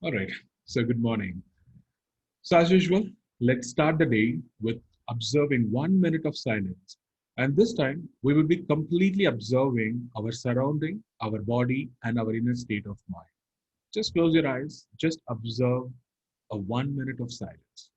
All right. So, good morning. So, as usual, let's start the day with observing 1 minute of silence. And this time, we will be completely observing our surrounding, our body, and our inner state of mind. Just close your eyes, just observe a 1 minute of silence.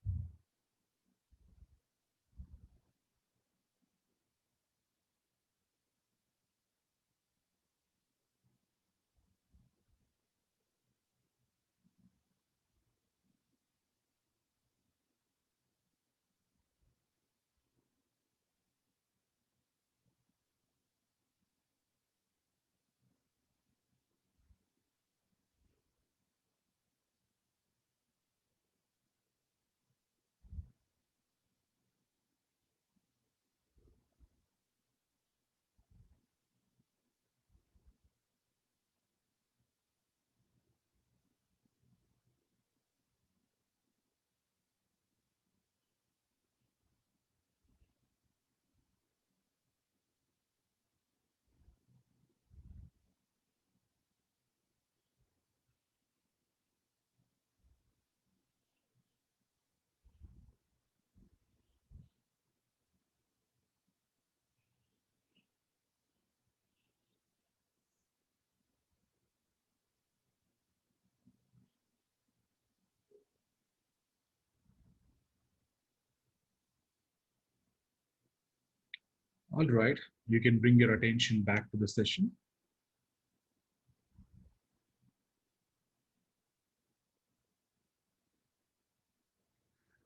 All right. You can bring your attention back to the session.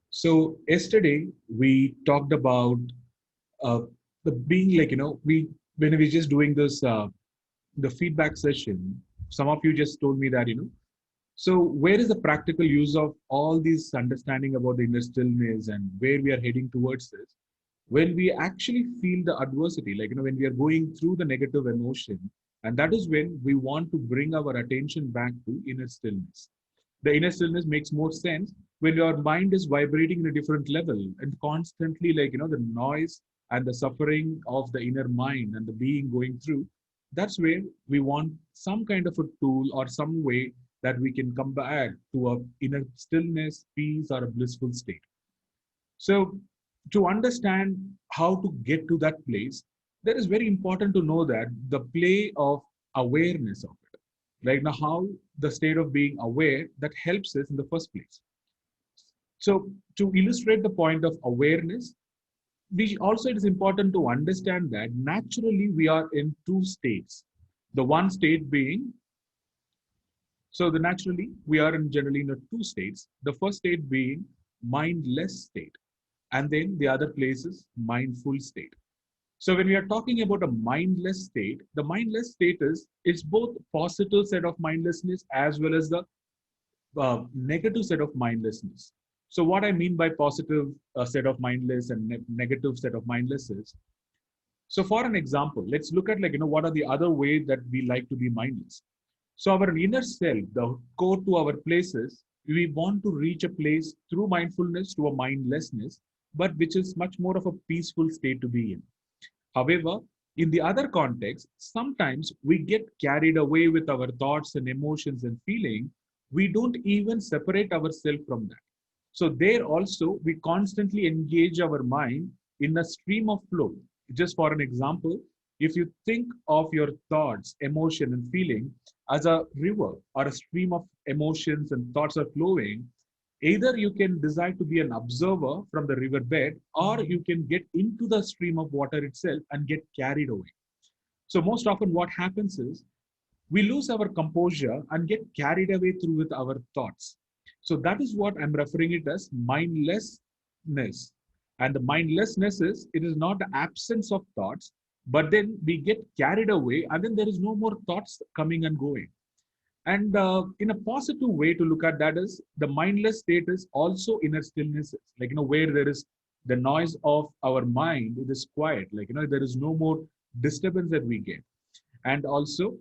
So, yesterday we talked about uh, the being like, when we just doing this, the feedback session, some of you just told me that, so where is the practical use of all these understanding about the inner stillness and where we are heading towards this? When we actually feel the adversity, like, when we are going through the negative emotion, and that is when we want to bring our attention back to inner stillness. The inner stillness makes more sense when your mind is vibrating in a different level and constantly, like, the noise and the suffering of the inner mind and the being going through. That's where we want some kind of a tool or some way that we can come back to a inner stillness, peace, or a blissful state. So, to understand how to get to that place, that is very important to know that the play of awareness of it, like now how the state of being aware that helps us in the first place. So, to illustrate the point of awareness, we also it is important to understand that naturally we are in two states. The one state being so the naturally we are in generally in a two states. The first state being mindless state, and then the other place is mindful state. So when we are talking about a mindless state, the mindless state is both positive set of mindlessness as well as the negative set of mindlessness. So what I mean by positive set of mindless and negative set of mindless is, so for an example, let's look at, like, what are the other ways that we like to be mindless. So our inner self, the core to our places, we want to reach a place through mindfulness to a mindlessness, but which is much more of a peaceful state to be in. However, in the other context, sometimes we get carried away with our thoughts and emotions and feeling. We don't even separate ourselves from that. So there also, we constantly engage our mind in a stream of flow. Just for an example, if you think of your thoughts, emotion, and feeling as a river or a stream of emotions and thoughts are flowing, either you can decide to be an observer from the riverbed, or you can get into the stream of water itself and get carried away. So most often what happens is we lose our composure and get carried away through with our thoughts. So that is what I'm referring it as mindlessness. And the mindlessness is, it is not the absence of thoughts, but then we get carried away and then there is no more thoughts coming and going. And in a positive way to look at that is the mindless state is also inner stillness, like, where there is the noise of our mind, it is quiet, like, there is no more disturbance that we get. And also,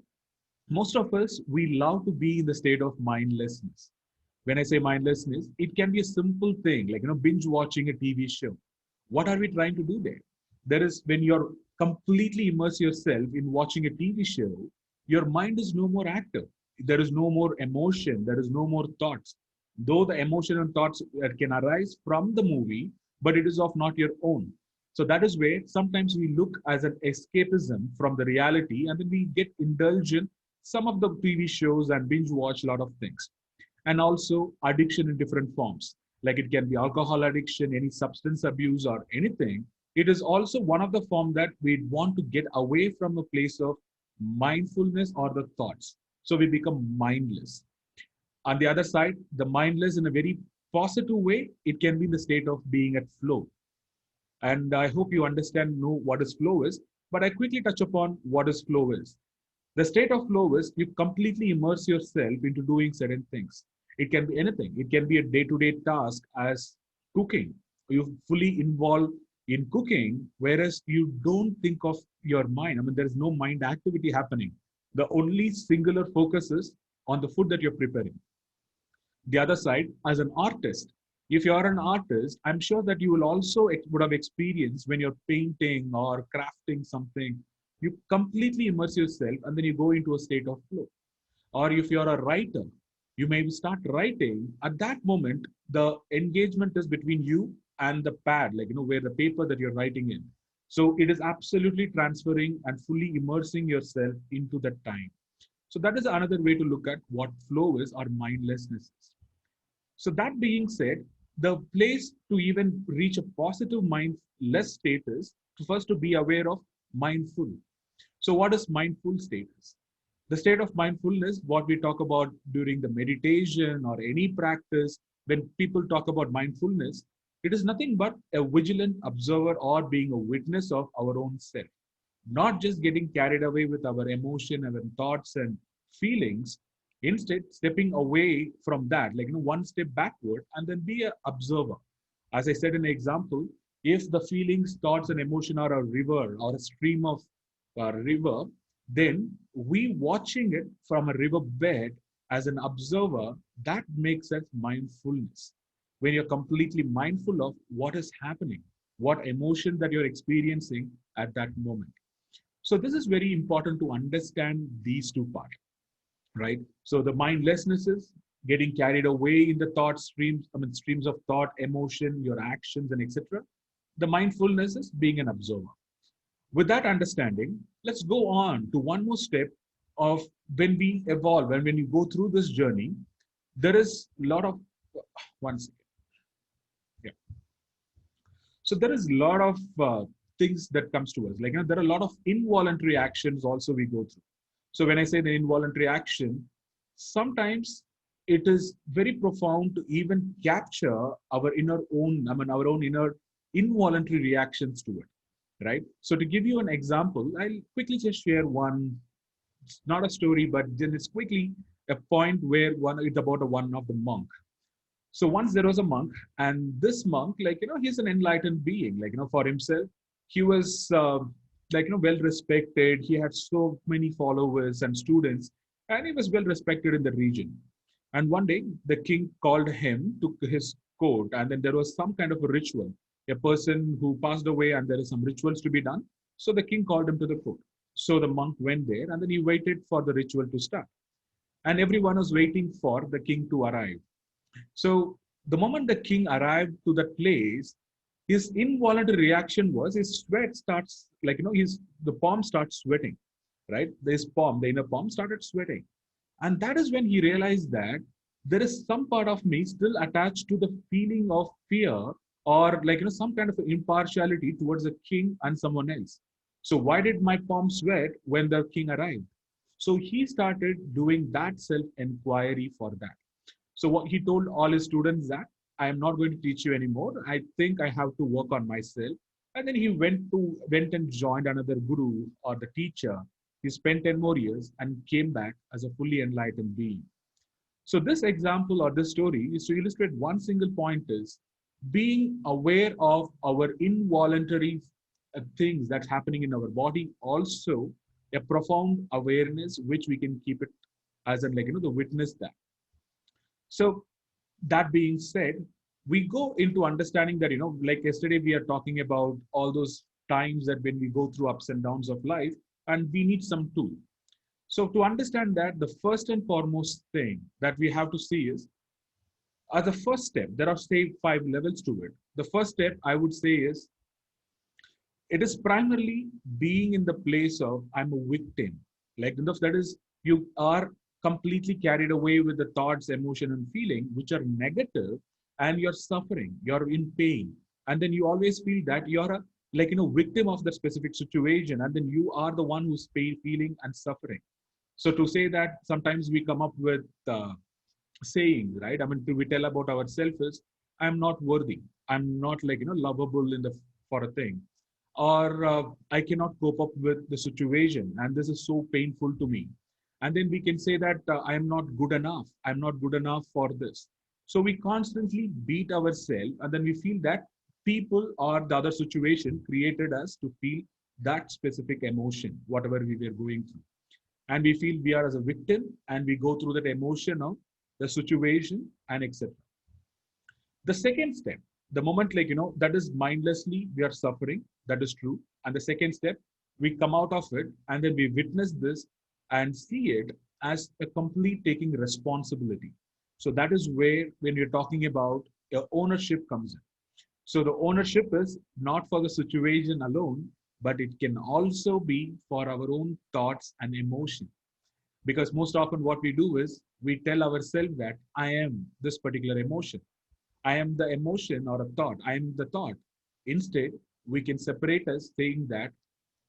most of us, we love to be in the state of mindlessness. When I say mindlessness, it can be a simple thing like, binge watching a TV show. What are we trying to do there? There is when you're completely immerse yourself in watching a TV show, your mind is no more active. There is no more emotion, there is no more thoughts. Though the emotion and thoughts can arise from the movie, but it is of not your own. So that is where sometimes we look as an escapism from the reality, and then we get indulgent some of the TV shows and binge watch a lot of things. And also addiction in different forms, like it can be alcohol addiction, any substance abuse, or anything. It is also one of the form that we want to get away from a place of mindfulness or the thoughts, so we become mindless. On the other side, the mindless in a very positive way, it can be in the state of being at flow. And I hope you understand, know what is flow is, but I quickly touch upon what is flow is. The state of flow is you completely immerse yourself into doing certain things. It can be anything. It can be a day-to-day task as cooking. You fully involve in cooking, whereas you don't think of your mind. I mean, there is no mind activity happening. The only singular focus is on the food that you're preparing. The other side, as an artist, if you're an artist, I'm sure that you will also would have experienced when you're painting or crafting something, you completely immerse yourself and then you go into a state of flow. Or if you're a writer, you may start writing. At that moment, the engagement is between you and the pad, like, where the paper that you're writing in. So it is absolutely transferring and fully immersing yourself into that time. So that is another way to look at what flow is or mindlessness is. So that being said, the place to even reach a positive mindless state is to first to be aware of mindful. So what is mindful status? The state of mindfulness, what we talk about during the meditation or any practice, when people talk about mindfulness, it is nothing but a vigilant observer or being a witness of our own self, not just getting carried away with our emotion, our thoughts and feelings. Instead, stepping away from that, like, one step backward and then be an observer. As I said in the example, if the feelings, thoughts, and emotion are a river or a stream of a river, then we watching it from a river bed as an observer, that makes us mindfulness. When you're completely mindful of what is happening, what emotion that you're experiencing at that moment. So this is very important to understand these two parts, right? So the mindlessness is getting carried away in the thought streams, I mean streams of thought, emotion, your actions, and etc. The mindfulness is being an observer. With that understanding, let's go on to one more step of when we evolve and when you go through this journey, there is a lot of one second. Yeah. So there is a lot of things that comes to us. Like, there are a lot of involuntary actions also we go through. So when I say the involuntary action, sometimes it is very profound to even capture our inner own, I mean, our own inner involuntary reactions to it, right? So to give you an example, I'll quickly just share one, it's not a story, but then it's quickly a point where it's about one of the monk. So once there was a monk, and this monk, like, he's an enlightened being, like, for himself, he was like, well respected. He had so many followers and students, and he was well respected in the region. And one day, the king called him to his court, and then there was some kind of a ritual. A person who passed away, and there is some rituals to be done. So the king called him to the court. So the monk went there, and then he waited for the ritual to start. And everyone was waiting for the king to arrive. So the moment the king arrived to that place, his involuntary reaction was his sweat starts, like, his the palm starts sweating, right? This palm, the inner palm started sweating. And that is when he realized that there is some part of me still attached to the feeling of fear, or like, some kind of impartiality towards the king and someone else. So why did my palm sweat when the king arrived? So he started doing that self inquiry for that. So what he told all his students that I am not going to teach you anymore. I think I have to work on myself. And then he went and joined another guru or the teacher. He spent 10 more years and came back as a fully enlightened being. So this example or this story is to illustrate one single point is being aware of our involuntary things that's happening in our body, also a profound awareness which we can keep it as an, like, the witness that. So that being said, we go into understanding that, like yesterday, we are talking about all those times that when we go through ups and downs of life and we need some tool. So to understand that, the first and foremost thing that we have to see is, as a first step, there are say 5 levels to it. The first step I would say is, it is primarily being in the place of I'm a victim. Like that is, you are completely carried away with the thoughts, emotion, and feeling which are negative, and you're suffering, you're in pain, and then you always feel that you're a victim of the specific situation, and then you are the one who's feeling and suffering. So to say that, sometimes we come up with saying, right? I mean, we tell about ourselves is, I'm not worthy. I'm not lovable in the for a thing, or I cannot cope up with the situation, and this is so painful to me. And then we can say that I am not good enough. I'm not good enough for this. So we constantly beat ourselves, and then we feel that people or the other situation created us to feel that specific emotion, whatever we were going through, and we feel we are as a victim, and we go through that emotion of the situation and etc. The second step, the moment that is mindlessly we are suffering, that is true. And the second step, we come out of it, and then we witness this and see it as a complete taking responsibility. So that is where, when you're talking about ownership comes in. So the ownership is not for the situation alone, but it can also be for our own thoughts and emotion. Because most often what we do is, we tell ourselves that I am this particular emotion. I am the emotion or a thought. I am the thought. Instead, we can separate us saying that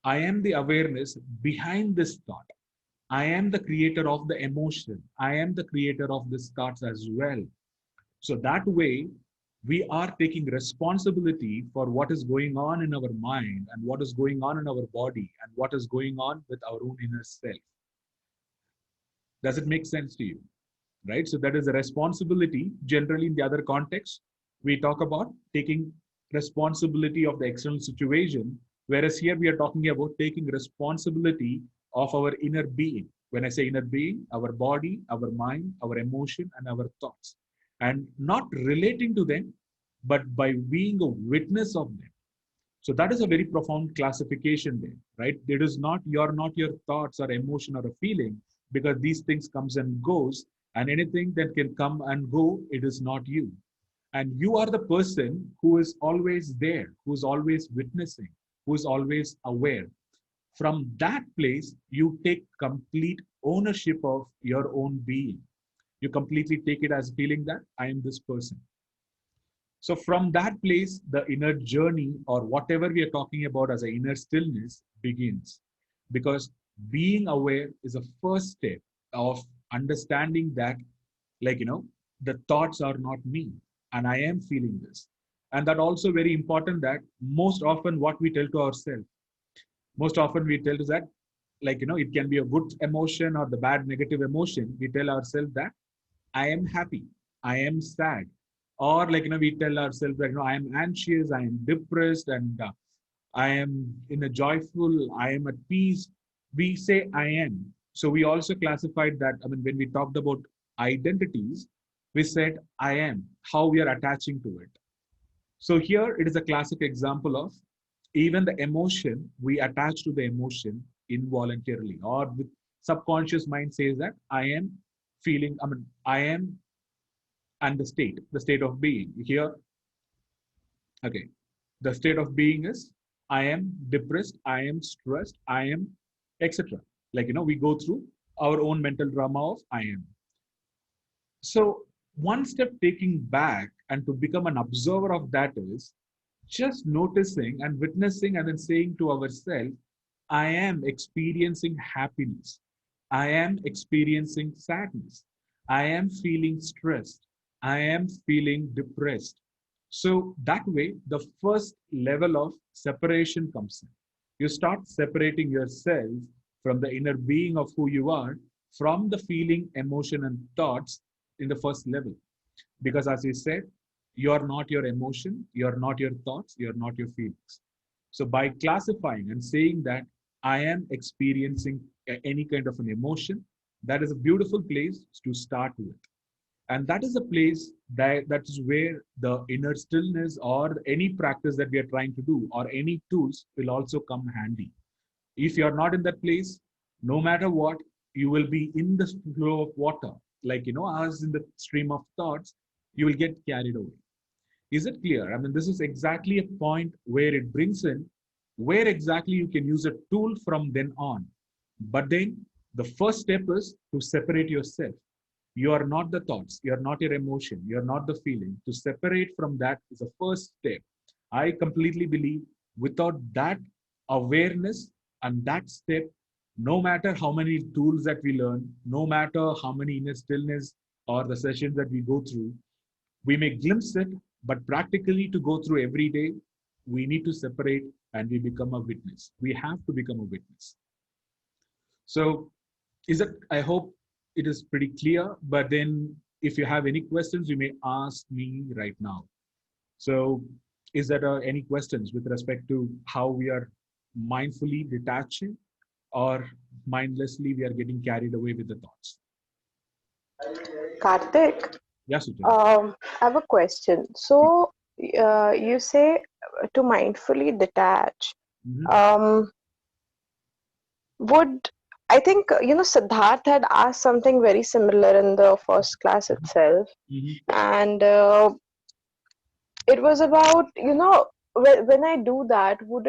I am the awareness behind this thought. I am the creator of the emotion. I am the creator of this thoughts as well. So that way, we are taking responsibility for what is going on in our mind, and what is going on in our body, and what is going on with our own inner self. Does it make sense to you? Right? So that is a responsibility. Generally, in the other context, we talk about taking responsibility of the external situation, whereas here we are talking about taking responsibility of our inner being. When I say inner being, our body, our mind, our emotion, and our thoughts, and not relating to them, but by being a witness of them. So that is a very profound classification there, right? It is not, you're not your thoughts or emotion or a feeling, because these things comes and goes, and anything that can come and go, it is not you. And you are the person who is always there, who is always witnessing, who is always aware. From that place, you take complete ownership of your own being. You completely take it as feeling that I am this person. So from that place, the inner journey, or whatever we are talking about as an inner stillness, begins. Because being aware is a first step of understanding that, the thoughts are not me, and I am feeling this. And that also very important, that most often what we tell to ourselves, most often we tell to that, it can be a good emotion or the bad negative emotion. We tell ourselves that I am happy, I am sad, or we tell ourselves that I am anxious, I am depressed, and I am in a joyful, I am at peace. We say I am. So we also classified that. I mean, when we talked about identities, we said I am, how we are attaching to it. So here it is a classic example of, even the emotion, we attach to the emotion involuntarily, or with subconscious mind says that I am feeling, I mean, I am, and the state of being. Here, okay, the state of being is I am depressed, I am stressed, I am, etc. We go through our own mental drama of I am. So one step taking back and to become an observer of that is just noticing and witnessing, and then saying to ourselves, I am experiencing happiness. I am experiencing sadness. I am feeling stressed. I am feeling depressed. So that way, the first level of separation comes in. You start separating yourself from the inner being of who you are, from the feeling, emotion, and thoughts in the first level. Because as you said, you're not your emotion, you're not your thoughts, you're not your feelings. So by classifying and saying that I am experiencing any kind of an emotion, that is a beautiful place to start with. And that is a place that is where the inner stillness or any practice that we are trying to do or any tools will also come handy. If you're not in that place, no matter what, you will be in the flow of water, like, as in the stream of thoughts, you will get carried away. Is it clear? I mean, this is exactly a point where it brings in where exactly you can use a tool from then on. But then the first step is to separate yourself. You are not the thoughts, you are not your emotion, you are not the feeling. To separate from that is the first step. I completely believe without that awareness and that step, no matter how many tools that we learn, no matter how many inner stillness or the sessions that we go through, we may glimpse it, but practically to go through every day, we need to separate and we become a witness. We have to become a witness. So, is it? I hope it is pretty clear. But then, if you have any questions, you may ask me right now. So, is there any questions with respect to how we are mindfully detaching or mindlessly we are getting carried away with the thoughts? Karthik, Yes, Sujata. I have a question. So, you say to mindfully detach. Mm-hmm. Um, would I think Siddharth had asked something very similar in the first class itself, Mm-hmm. and it was about when I do that, would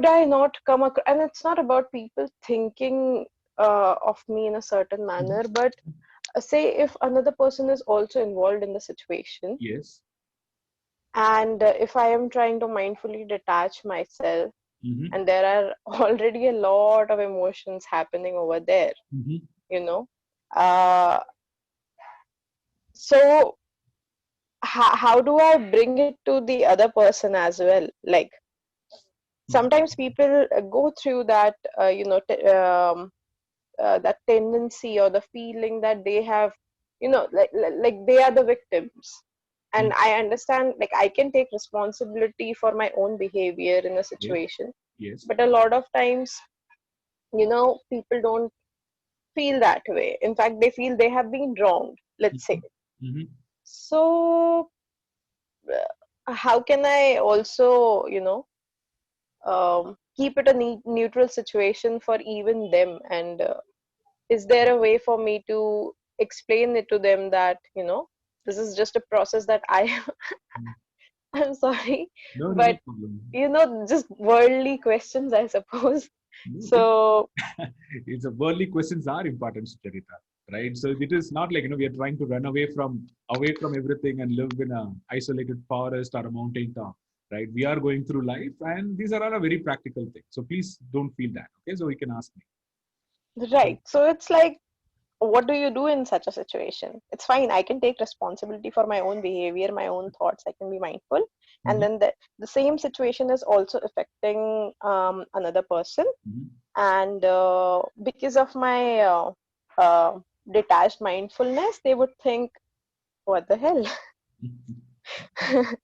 I not come across? And it's not about people thinking of me in a certain Mm-hmm. manner, but say if another person is also involved in the situation, Yes. and if I am trying to mindfully detach myself, Mm-hmm. and there are already a lot of emotions happening over there, Mm-hmm. you know, uh, so how do I bring it to the other person as well? Like sometimes people go through that, that tendency or the feeling that they have, like they are the victims. And Mm-hmm. I understand, like I can take responsibility for my own behavior in a Yes. situation, Yes. but a lot of times, people don't feel that way. In fact, they feel they have been wronged, let's say. Mm-hmm. So, how can I also, keep it a neutral situation for even them? And is there a way for me to explain it to them that, this is just a process that I, I'm sorry, No, no, no but, problem. just worldly questions, I suppose. No, So, it's a worldly questions are important, Charita, right? So it is not like we are trying to run away from everything and live in a isolated forest or a mountain top, right? We are going through life, and these are all a very practical thing. So please don't feel that. Okay, so you can ask me. So, right. So it's like, what do you do in such a situation? It's fine. I can take responsibility for my own behavior, my own thoughts. I can be mindful. And mhm, then the same situation is also affecting another person. mhm, And because of my uh, detached mindfulness, they would think, what the hell? mhm.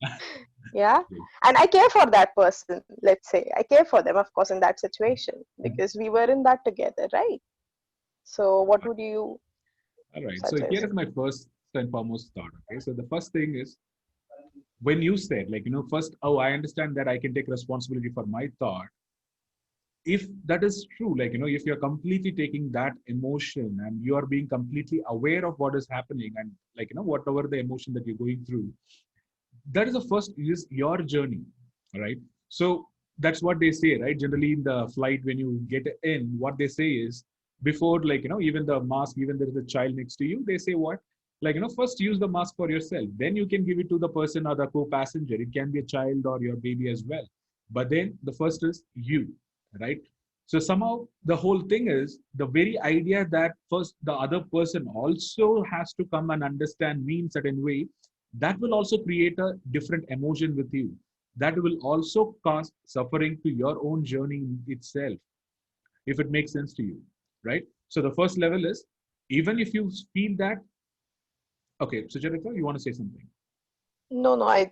Yeah. Okay. And I care for that person, let's say. I care for them, of course, in that situation, because we were in that together, right? So, what would you All right. So here suggest? is my first and foremost thought. Okay. So the first thing is when you said, like, first, oh, I understand that I can take responsibility for my thought. If that is true, like, if you're completely taking that emotion and you are being completely aware of what is happening and, like, whatever the emotion that you're going through, that is the first is your journey, right? So that's what they say, right? Generally in the flight, when you get in, what they say is before, like, even the mask, even there is a child next to you, they say what? Like, first use the mask for yourself, then you can give it to the person or the co-passenger. It can be a child or your baby as well. But then the first is you, right? So somehow the whole thing is the very idea that first the other person also has to come and understand me in certain way, that will also create a different emotion with you, that will also cause suffering to your own journey itself, if it makes sense to you, right? So the first level is, even if you feel that, okay, so Charita, you want to say something? No, no, I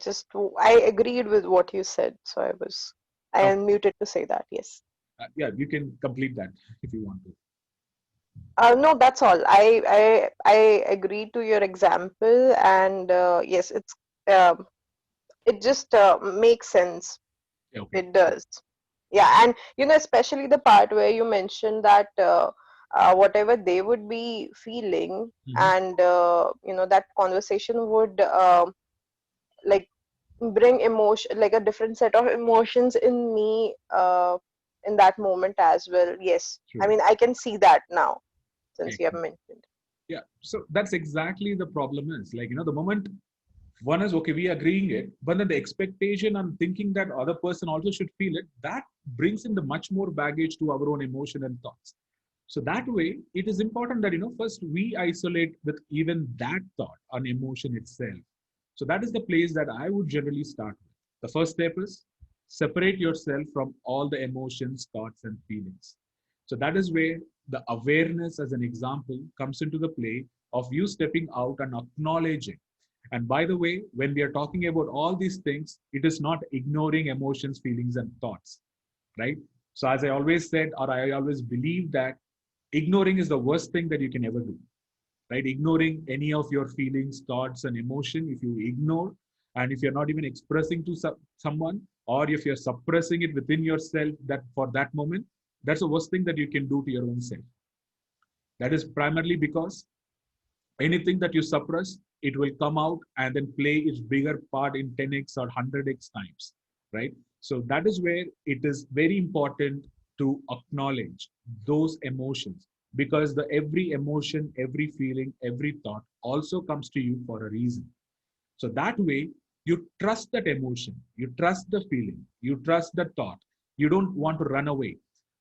agreed with what you said. So I Okay. unmuted to say that, yes. Yeah, you can complete that if you want to. No, that's all. I agreed to your example, and yes, um, it just makes sense. Yeah, okay. It does. Yeah, and especially the part where you mentioned that whatever they would be feeling, Mhm. and that conversation would like bring emotion, like a different set of emotions in me in that moment as well. Yes, I True. mean, I can see that now since you have Excellent. mentioned. Yeah. So that's exactly the problem is, like, the moment one is okay, we agreeing it, but then the expectation and thinking that other person also should feel it, that brings in the much more baggage to our own emotion and thoughts. So that way, it is important that, first we isolate with even that thought on emotion itself. So that is the place that I would generally start with. The first step is separate yourself from all the emotions, thoughts, and feelings. So that is where the awareness, as an example, comes into the play of you stepping out and acknowledging. And by the way, when we are talking about all these things, it is not ignoring emotions, feelings, and thoughts, right? So, as I always said, or I always believe that ignoring is the worst thing that you can ever do, right? Ignoring any of your feelings, thoughts, and emotion, if you ignore, and if you're not even expressing to someone, or if you're suppressing it within yourself, that for that moment, that's the worst thing that you can do to your own self. That is primarily because anything that you suppress, it will come out and then play its bigger part in 10x or 100x times, right? So that is where it is very important to acknowledge those emotions, because the every emotion, every feeling, every thought also comes to you for a reason. So that way, you trust that emotion, you trust the feeling, you trust the thought. You don't want to run away.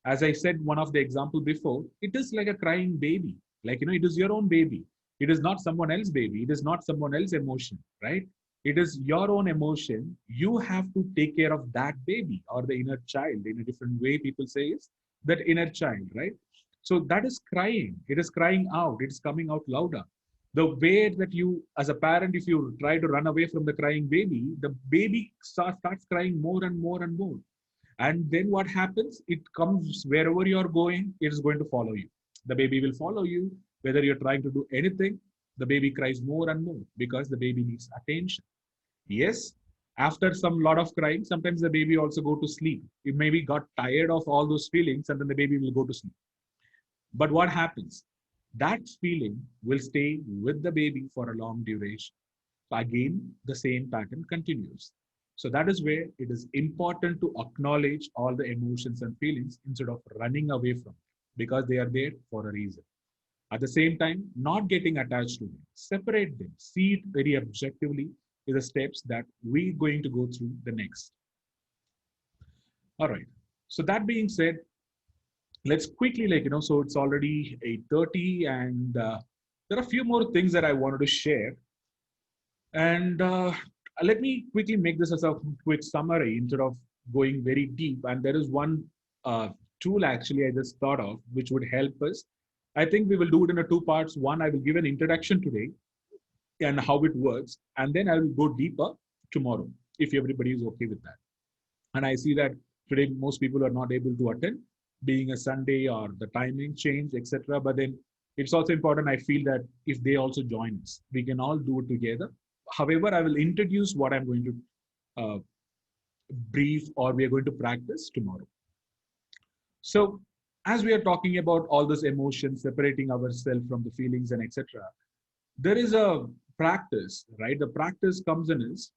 As I said, one of the example before, it is like a crying baby. Like, it is your own baby. It is not someone else's baby. It is not someone else's emotion, right? It is your own emotion. You have to take care of that baby or the inner child. In a different way, people say is that inner child, right? So that is crying. It is crying out. It is coming out louder. The way that you, as a parent, if you try to run away from the crying baby, the baby starts crying more and more and more. And then what happens? It comes wherever you're going, it is going to follow you. The baby will follow you. Whether you're trying to do anything, the baby cries more and more because the baby needs attention. Yes, after some lot of crying, sometimes the baby also go to sleep. It maybe got tired of all those feelings and then the baby will go to sleep. But what happens? That feeling will stay with the baby for a long duration. So again, the same pattern continues. So that is where it is important to acknowledge all the emotions and feelings instead of running away from them, because they are there for a reason. At the same time, not getting attached to them, separate them, see it very objectively is the steps that we're going to go through the next. All right. So that being said, let's quickly, so it's already 8:30, and there are a few more things that I wanted to share. And let me quickly make this as a quick summary instead of going very deep. And there is one tool actually I just thought of which would help us. I think we will do it in a two parts. One, I will give an introduction today and how it works, and then I will go deeper tomorrow if everybody is okay with that. And I see that today most people are not able to attend, being a Sunday or the timing change, etc. But then it's also important, I feel, that if they also join us, we can all do it together. However, I will introduce what I'm going to uh, brief or we are going to practice tomorrow. So as we are talking about all those emotions, separating ourselves from the feelings and etc., there is a practice, right? The practice comes in is,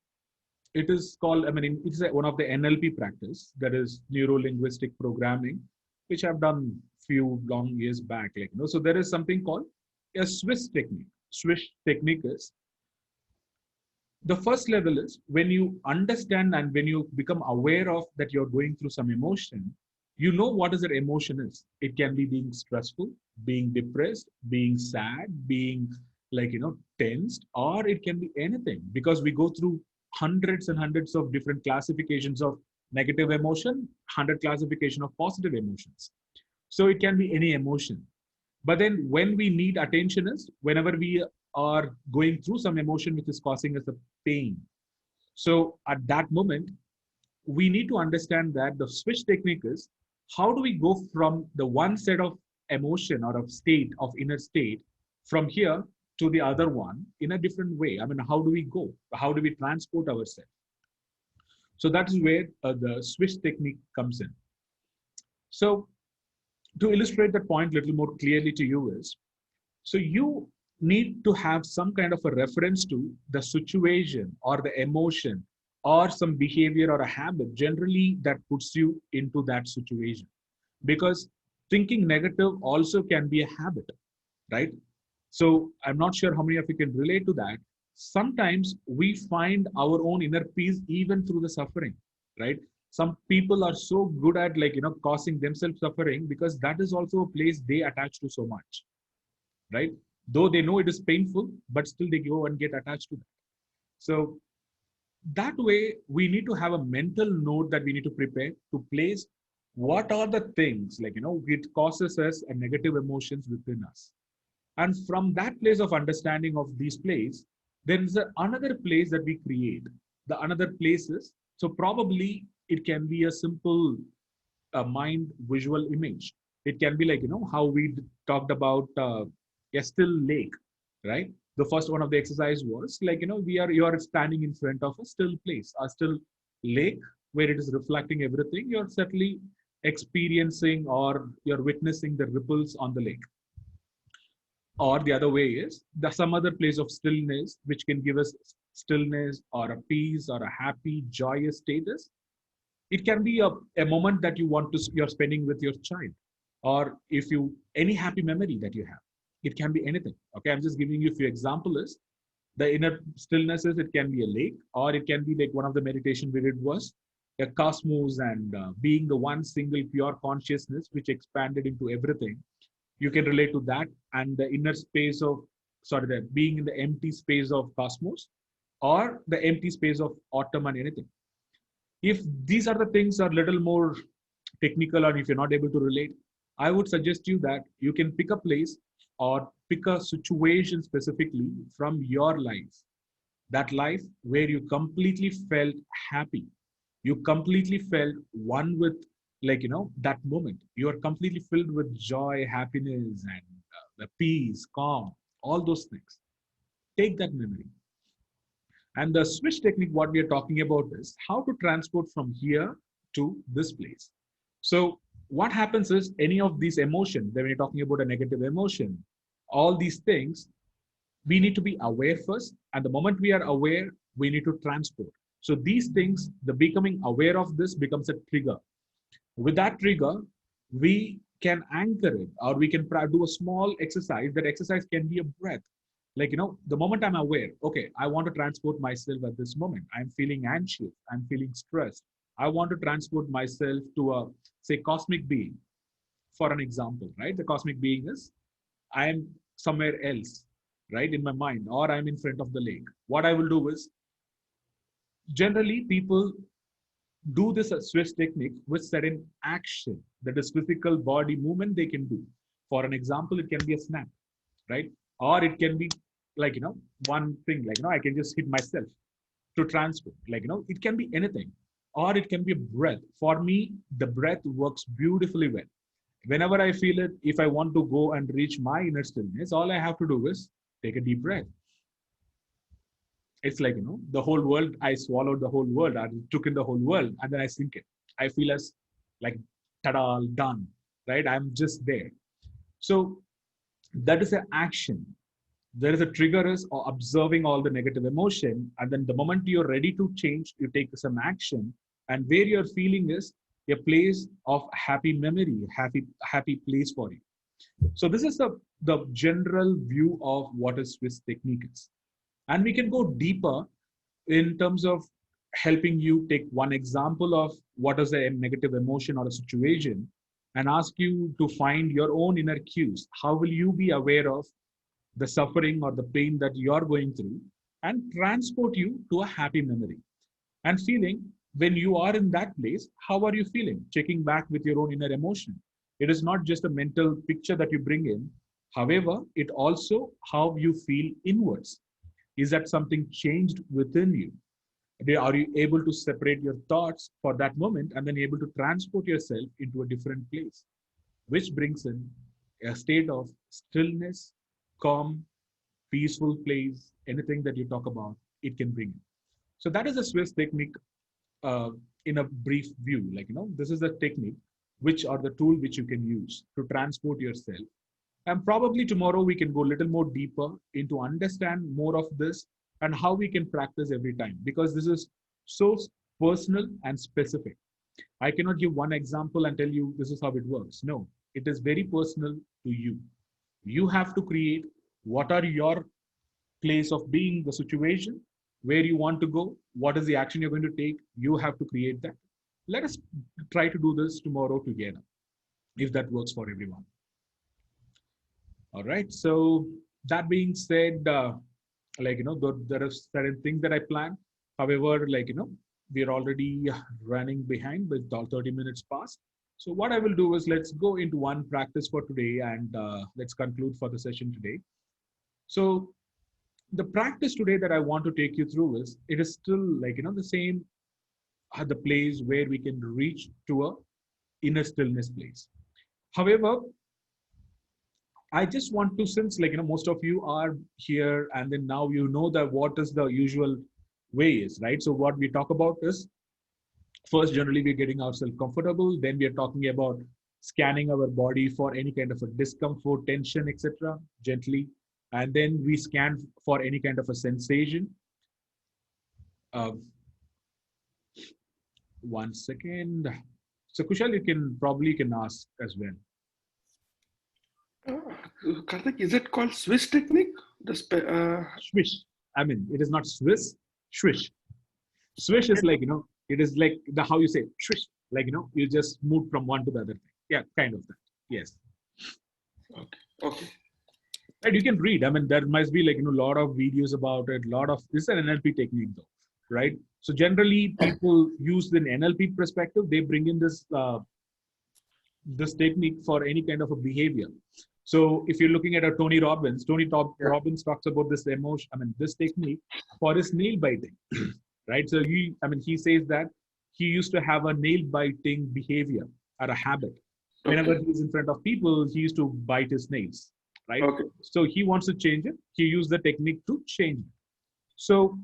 it is called, I mean, it's one of the NLP practice, that is neuro linguistic programming, which I've done few long years back. So there is something called a Swiss technique. Swiss technique is, the first level is when you understand and when you become aware of that you're going through some emotion, you know what is that emotion is. It can be being stressful, being depressed, being sad, being tensed, or it can be anything, because we go through hundreds and hundreds of different classifications of negative emotion, 100 classification of positive emotions. So it can be any emotion. But then when we need attention is whenever we are going through some emotion which is causing us a pain. So at that moment, we need to understand that the switch technique is, how do we go from the one set of emotion or of state of inner state from here to the other one in a different way? I mean, how do we go? How do we transport ourselves? So that is where the switch technique comes in. So to illustrate that point a little more clearly to you is, so you need to have some kind of a reference to the situation or the emotion or some behavior or a habit generally that puts you into that situation. Because thinking negative also can be a habit, right? So I'm not sure how many of you can relate to that. Sometimes we find our own inner peace even through the suffering, right? Some people are so good at, like, causing themselves suffering because that is also a place they attach to so much, right? Though they know it is painful, but still they go and get attached to that. So that way, we need to have a mental note that we need to prepare to place what are the things, like, it causes us a negative emotions within us. And from that place of understanding of these places, there is another place that we create. The another places, so probably it can be a simple mind visual image. It can be like, how we talked about a still lake, right? The first one of the exercise was like, you are standing in front of a still place, a still lake where it is reflecting everything. You're certainly experiencing or you're witnessing the ripples on the lake. Or the other way is the some other place of stillness which can give us stillness or a peace or a happy joyous status. It can be a moment that you want to you're spending with your child, or if you any happy memory that you have. It can be anything. Okay, I'm just giving you a few examples. The inner stillnesses, it can be a lake, or it can be like one of the meditation we did was a cosmos, and being the one single pure consciousness which expanded into everything. You can relate to that. And the inner space of, sorry, the being in the empty space of cosmos, or the empty space of autumn and anything. If these are the things are little more technical, or if you're not able to relate, I would suggest you that you can pick a place or pick a situation specifically from your life, that life where you completely felt happy, you completely felt one with, like, that moment you are completely filled with joy, happiness, and the peace, calm, all those things. Take that memory. And the switch technique, what we are talking about is how to transport from here to this place. So what happens is any of these emotions, when you're talking about a negative emotion, all these things, we need to be aware first. And the moment we are aware, we need to transport. So these things, the becoming aware of this becomes a trigger. With that trigger, we can anchor it, or we can do a small exercise. That exercise can be a breath. Like, the moment I'm aware, okay, I want to transport myself at this moment. I'm feeling anxious. I'm feeling stressed. I want to transport myself to a, say, cosmic being, for an example, right? The cosmic being is, I am somewhere else, right, in my mind, or I'm in front of the lake. What I will do is, generally, people do this Swiss technique with certain action, that is physical body movement they can do. For an example, it can be a snap, right? Or it can be like, one thing, like, I can just hit myself to transport, like, it can be anything. Or it can be a breath. For me, the breath works beautifully well. Whenever I feel it, if I want to go and reach my inner stillness, all I have to do is take a deep breath. It's like, the whole world, I swallowed the whole world, I took in the whole world, and then I sink it. I feel as like, ta-da, done, right? I'm just there. So that is an action. There is a trigger is observing all the negative emotion. And then the moment you're ready to change, you take some action. And where you're feeling is a place of happy memory, happy place for you. So this is the general view of what a Swiss technique is. And we can go deeper in terms of helping you take one example of what is a negative emotion or a situation, and ask you to find your own inner cues. How will you be aware of the suffering or the pain that you're going through, and transport you to a happy memory and feeling? When you are in that place, how are you feeling? Checking back with your own inner emotion. It is not just a mental picture that you bring in. However, it also how you feel inwards. Is that something changed within you? Are you able to separate your thoughts for that moment and then able to transport yourself into a different place, which brings in a state of stillness, calm, peaceful place, anything that you talk about, it can bring it. So that is a Swiss technique, in a brief view. Like, this is a technique which are the tool which you can use to transport yourself. And probably tomorrow we can go a little more deeper into understand more of this and how we can practice every time, because this is so personal and specific. I cannot give one example and tell you this is how it works. No, it is very personal to you. You have to create what are your place of being, the situation, where you want to go, what is the action you're going to take. You have to create that. Let us try to do this tomorrow together, if that works for everyone. All right. So that being said, there are certain things that I plan. However, we're already running behind with all 30 minutes past. So what I will do is let's go into one practice for today and let's conclude for the session today. So the practice today that I want to take you through is, it is still the same, the place where we can reach to a inner stillness place. However, I just want to, since most of you are here and then now you know that what is the usual way is, right? So what we talk about is, first generally we're getting ourselves comfortable, then we are talking about scanning our body for any kind of a discomfort, tension, etc., gently, and then we scan for any kind of a sensation. Uh, one second. So Kushal, you can ask as well. Karthik, is it called Swiss technique? Swish. I mean, it is not Swiss. Swish. Swish is it is like the how you say swish. You just move from one to the other thing. Yeah, kind of that. Yes. Okay. Okay. And you can read. I mean, there must be a lot of videos about it. Lot of this is an NLP technique though, right? So generally, people use the NLP perspective. They bring in this technique for any kind of a behavior. So if you're looking at a Tony Robbins, Robbins talks about this emotion. I mean, this technique for his nail biting, right? So he says that he used to have a nail biting behavior or a habit. Whenever he's in front of people, he used to bite his nails, right? Okay. So he wants to change it. He used the technique to change it. So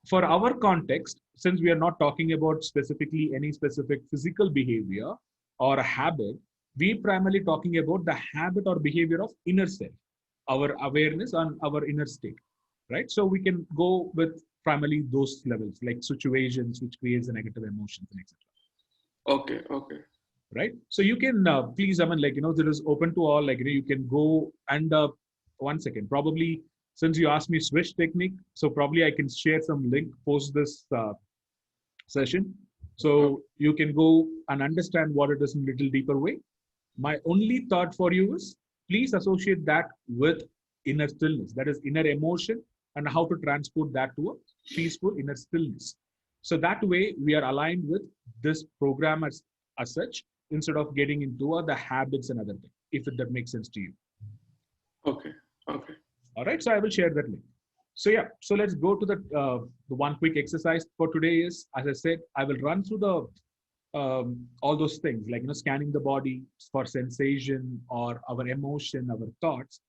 for our context, since we are not talking about specifically any specific physical behavior or a habit, we primarily talking about the habit or behavior of inner self, our awareness on our inner state, right? So we can go with primarily those levels, like situations which creates a negative emotions and etc. Okay. Okay. Right? So you can please, there is open to all. You can go and 1 second. Probably since you asked me Swish technique, so probably I can share some link post this session, so you can go and understand what it is in a little deeper way. My only thought for you is, please associate that with inner stillness, that is inner emotion, and how to transport that to a peaceful inner stillness. So that way we are aligned with this program as such, instead of getting into the habits and other things, if that makes sense to you. Okay. Okay. All right, so I will share that link. So yeah, so let's go to the one quick exercise for today is, as I said, I will run through the all those things, scanning the body for sensation or our emotion, our thoughts,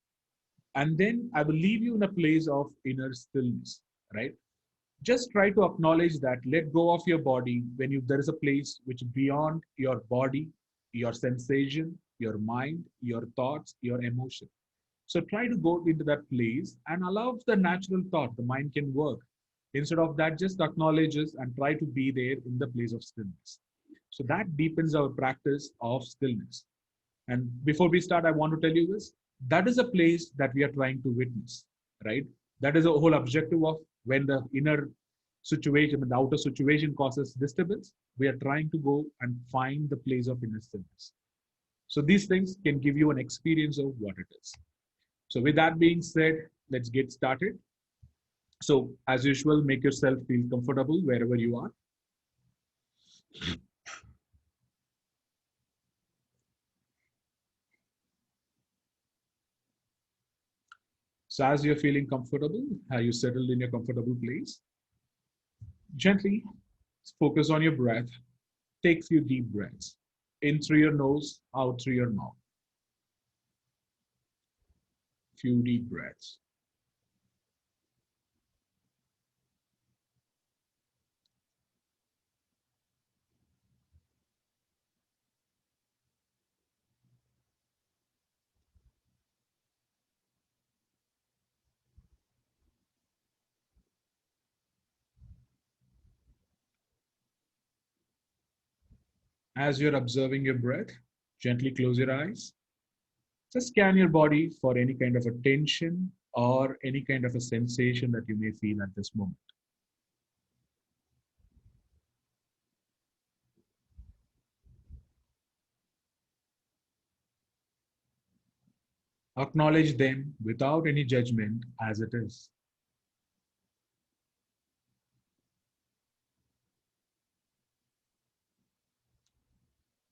and then I will leave you in a place of inner stillness, right? Just try to acknowledge that, let go of your body when there is a place which is beyond your body, your sensation, your mind, your thoughts, your emotion. So try to go into that place and allow the natural thought, the mind can work. Instead of that, just acknowledges and try to be there in the place of stillness. So that deepens our practice of stillness. And before we start, I want to tell you this, that is a place that we are trying to witness, right? That is the whole objective of when the inner situation, when the outer situation causes disturbance, we are trying to go and find the place of inner stillness. So these things can give you an experience of what it is. So with that being said, let's get started. So as usual, make yourself feel comfortable wherever you are. So as you're feeling comfortable, are you settled in your comfortable place? Gently focus on your breath. Take few deep breaths. In through your nose, out through your mouth. Few deep breaths. As you're observing your breath, gently close your eyes. Just scan your body for any kind of a tension or any kind of a sensation that you may feel at this moment. Acknowledge them without any judgment as it is.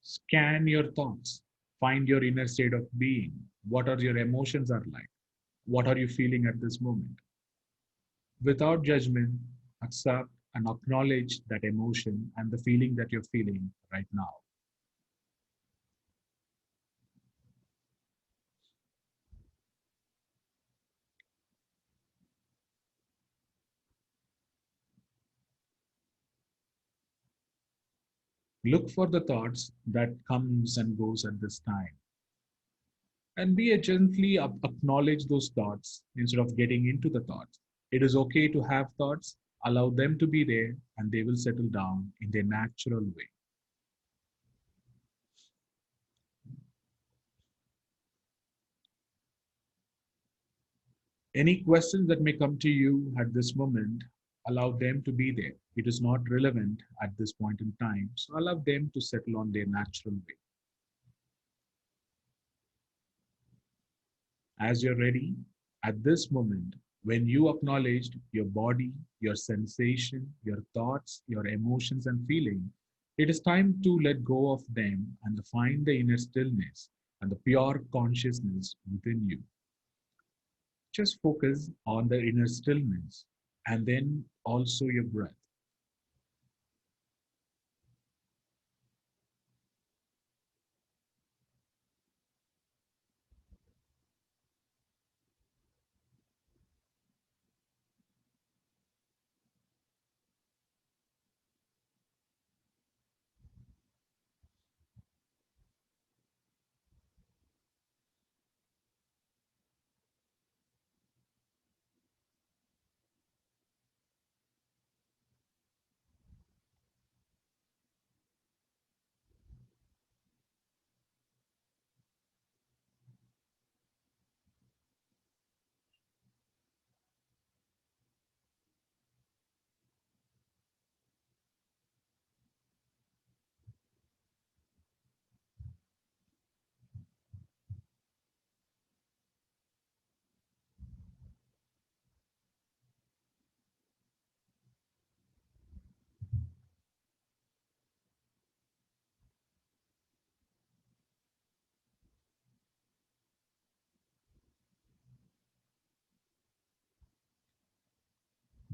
Scan your thoughts. Find your inner state of being. What are your emotions are like? What are you feeling at this moment? Without judgment, accept and acknowledge that emotion and the feeling that you're feeling right now. Look for the thoughts that comes and goes at this time, and be a gently acknowledge those thoughts instead of getting into the thoughts. It is okay to have thoughts, allow them to be there, and they will settle down in their natural way. Any questions that may come to you at this moment, allow them to be there. It is not relevant at this point in time, so allow them to settle on their natural way. As you're ready, at this moment, when you acknowledged your body, your sensation, your thoughts, your emotions, and feeling, it is time to let go of them and find the inner stillness and the pure consciousness within you. Just focus on the inner stillness and then also your breath.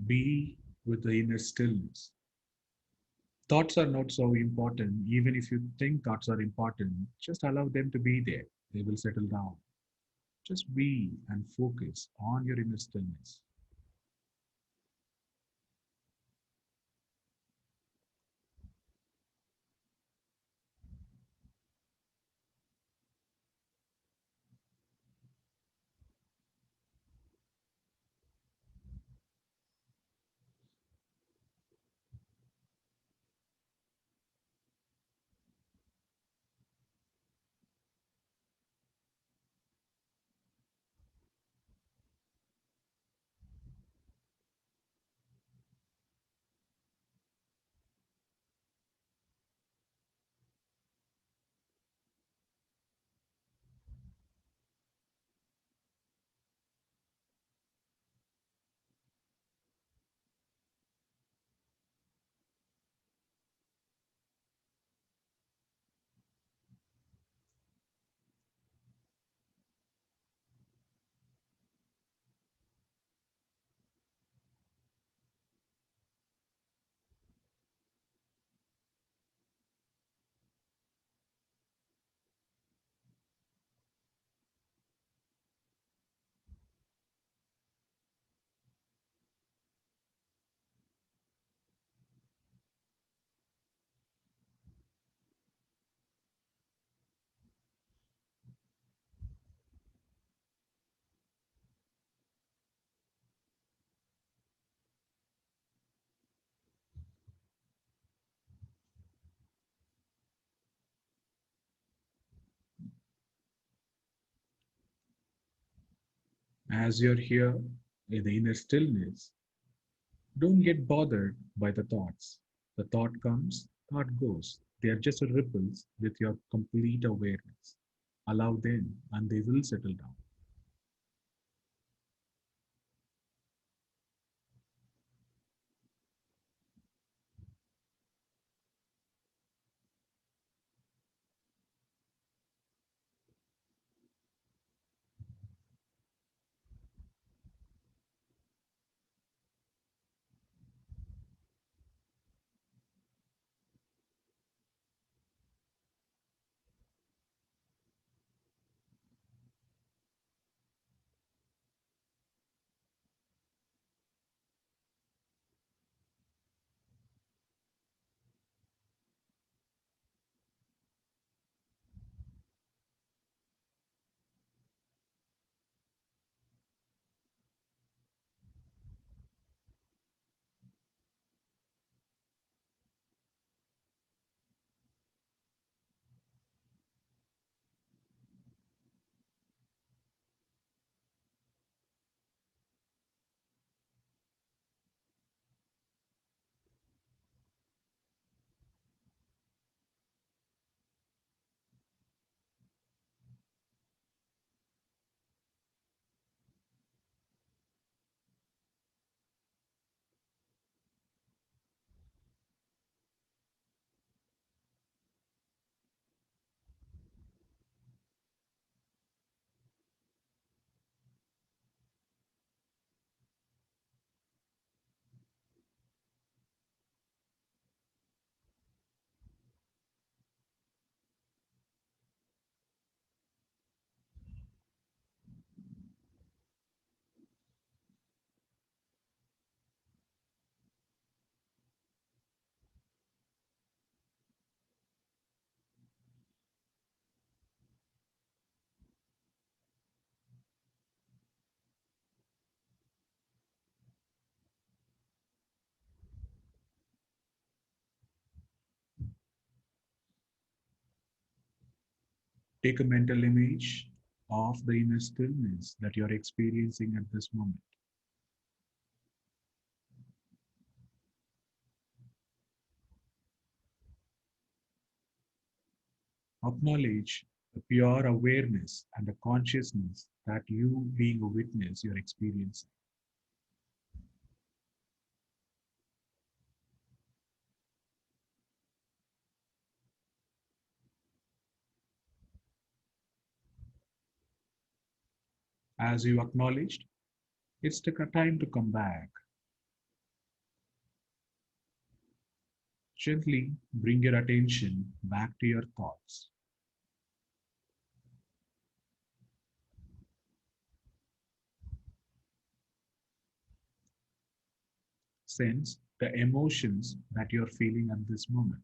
Be with the inner stillness. Thoughts are not so important. Even if you think thoughts are important, just allow them to be there. They will settle down. Just be and focus on your inner stillness. As you're here in the inner stillness, don't get bothered by the thoughts. The thought comes, thought goes. They are just ripples with your complete awareness. Allow them and they will settle down. Take a mental image of the inner stillness that you're experiencing at this moment. Acknowledge the pure awareness and the consciousness that you, being a witness, you're experiencing. As you acknowledged, it's the time to come back. Gently bring your attention back to your thoughts. Sense the emotions that you're feeling at this moment.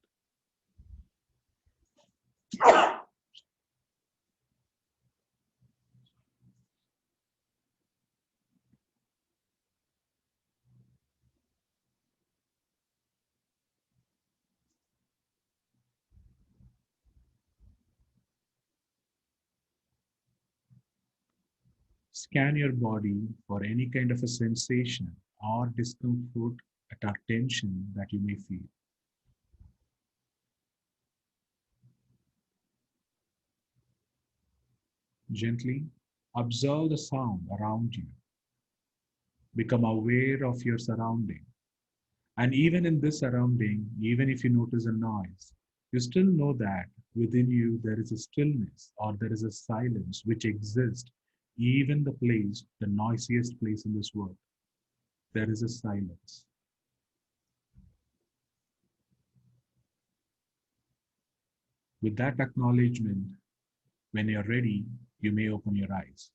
Scan your body for any kind of a sensation or discomfort or tension that you may feel. Gently observe the sound around you. Become aware of your surrounding. And even in this surrounding, even if you notice a noise, you still know that within you there is a stillness or there is a silence which exists, even the place, the noisiest place in this world. There is a silence. With that acknowledgement, when you're ready, you may open your eyes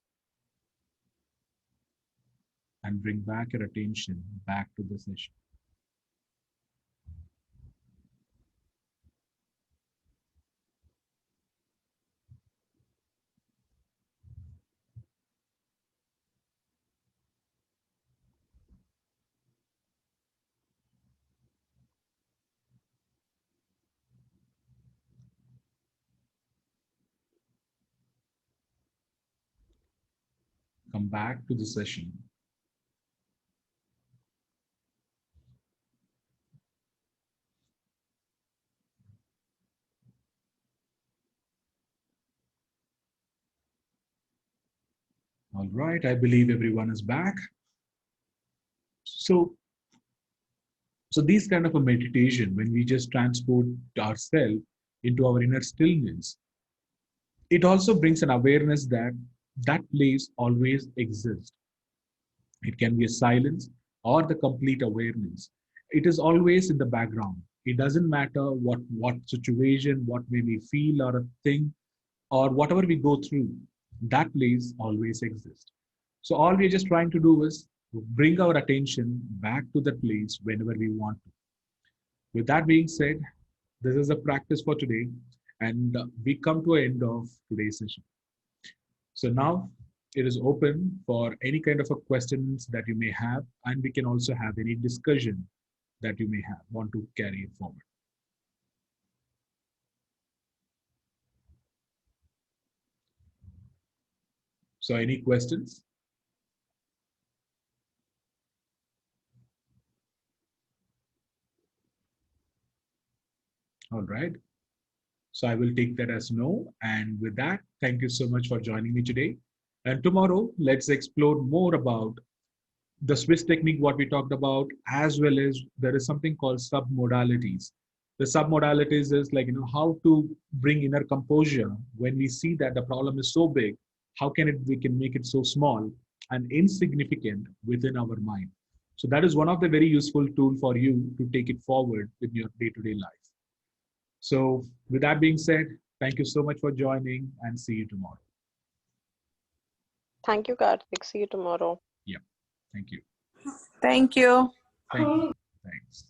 and bring back your attention back to the session. come back to the session. All right, I believe everyone is back. So these kind of a meditation, when we just transport ourselves into our inner stillness, it also brings an awareness that that place always exists. It can be a silence or the complete awareness. It is always in the background. It doesn't matter what situation, what we may feel or a thing, or whatever we go through, that place always exists. So all we're just trying to do is bring our attention back to that place whenever we want to. With that being said, this is a practice for today, and we come to an end of today's session. So now it is open for any kind of a questions that you may have, and we can also have any discussion that you may have want to carry it forward. So any questions? All right. So I will take that as no. And with that, thank you so much for joining me today. And tomorrow, let's explore more about the Swiss technique, what we talked about, as well as there is something called submodalities. The submodalities is like, how to bring inner composure when we see that the problem is so big, how can we can make it so small and insignificant within our mind. So that is one of the very useful tool for you to take it forward in your day-to-day life. So with that being said, thank you so much for joining and see you tomorrow. Thank you, Karthik. See you tomorrow. Yeah, thank you. Thank you. Thank you. Thanks.